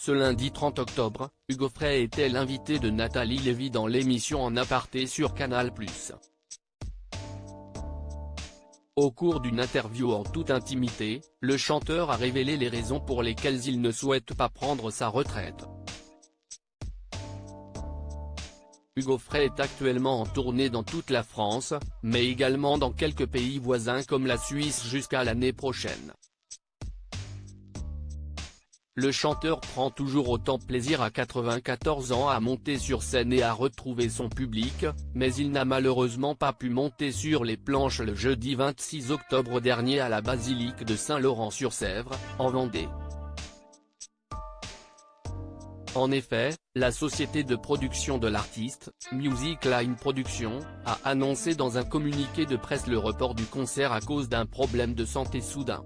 Ce lundi 30 octobre, Hugo Frey était l'invité de Nathalie Lévy dans l'émission En Aparté sur Canal+. Au cours d'une interview en toute intimité, le chanteur a révélé les raisons pour lesquelles il ne souhaite pas prendre sa retraite. Hugo Frey est actuellement en tournée dans toute la France, mais également dans quelques pays voisins comme la Suisse jusqu'à l'année prochaine. Le chanteur prend toujours autant plaisir à 94 ans à monter sur scène et à retrouver son public, mais il n'a malheureusement pas pu monter sur les planches le jeudi 26 octobre dernier à la basilique de Saint-Laurent-sur-Sèvre, en Vendée. En effet, la société de production de l'artiste, Music Line Productions, a annoncé dans un communiqué de presse le report du concert à cause d'un problème de santé soudain.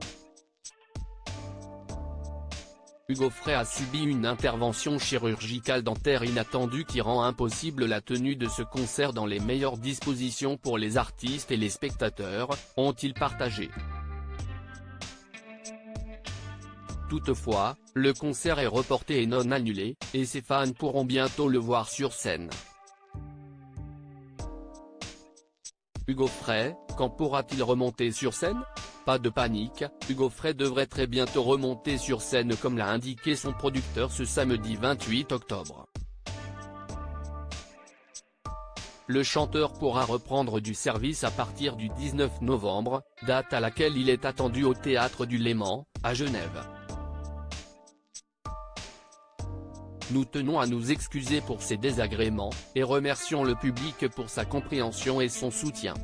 Hugo Frey a subi une intervention chirurgicale dentaire inattendue qui rend impossible la tenue de ce concert dans les meilleures dispositions pour les artistes et les spectateurs, ont-ils partagé. Toutefois, le concert est reporté et non annulé, et ses fans pourront bientôt le voir sur scène. Hugo Frey, quand pourra-t-il remonter sur scène ? Pas de panique, Hugo Frey devrait très bientôt remonter sur scène comme l'a indiqué son producteur ce samedi 28 octobre. Le chanteur pourra reprendre du service à partir du 19 novembre, date à laquelle il est attendu au Théâtre du Léman, à Genève. Nous tenons à nous excuser pour ces désagréments, et remercions le public pour sa compréhension et son soutien.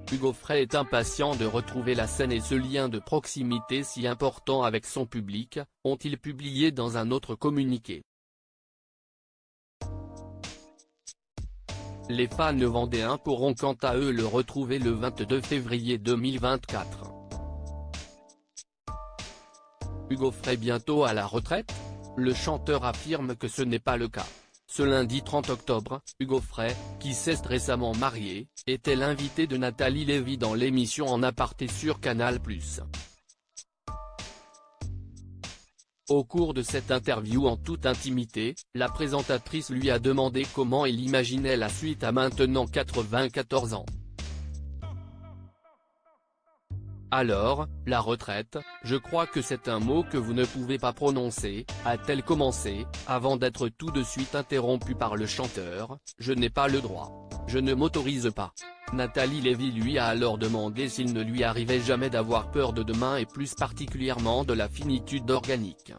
Hugo Frey est impatient de retrouver la scène et ce lien de proximité si important avec son public, ont-ils publié dans un autre communiqué. Les fans vendéens pourront quant à eux le retrouver le 22 février 2024. Hugo Frey bientôt à la retraite ? Le chanteur affirme que ce n'est pas le cas. Ce lundi 30 octobre, Hugo Frey, qui s'est récemment marié, était l'invité de Nathalie Lévy dans l'émission En Aparté sur Canal+. Au cours de cette interview en toute intimité, la présentatrice lui a demandé comment il imaginait la suite à maintenant 94 ans. Alors, la retraite, je crois que c'est un mot que vous ne pouvez pas prononcer, a-t-elle commencé, avant d'être tout de suite interrompue par le chanteur, je n'ai pas le droit. Je ne m'autorise pas. Nathalie Lévy lui a alors demandé s'il ne lui arrivait jamais d'avoir peur de demain et plus particulièrement de la finitude organique.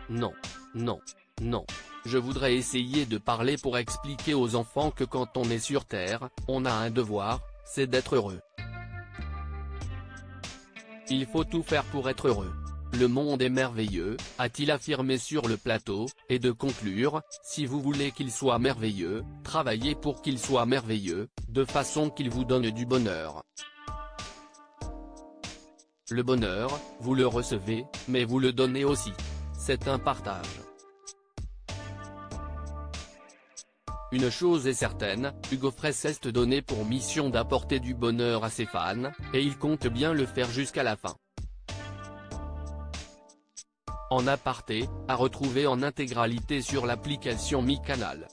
Non, non, non. Je voudrais essayer de parler pour expliquer aux enfants que quand on est sur Terre, on a un devoir, c'est d'être heureux. Il faut tout faire pour être heureux. Le monde est merveilleux, a-t-il affirmé sur le plateau, et de conclure, si vous voulez qu'il soit merveilleux, travaillez pour qu'il soit merveilleux, de façon qu'il vous donne du bonheur. Le bonheur, vous le recevez, mais vous le donnez aussi. C'est un partage. Une chose est certaine, Hugo Frey s'est donné pour mission d'apporter du bonheur à ses fans, et il compte bien le faire jusqu'à la fin. En Aparté, à retrouver en intégralité sur l'application Mi Canal.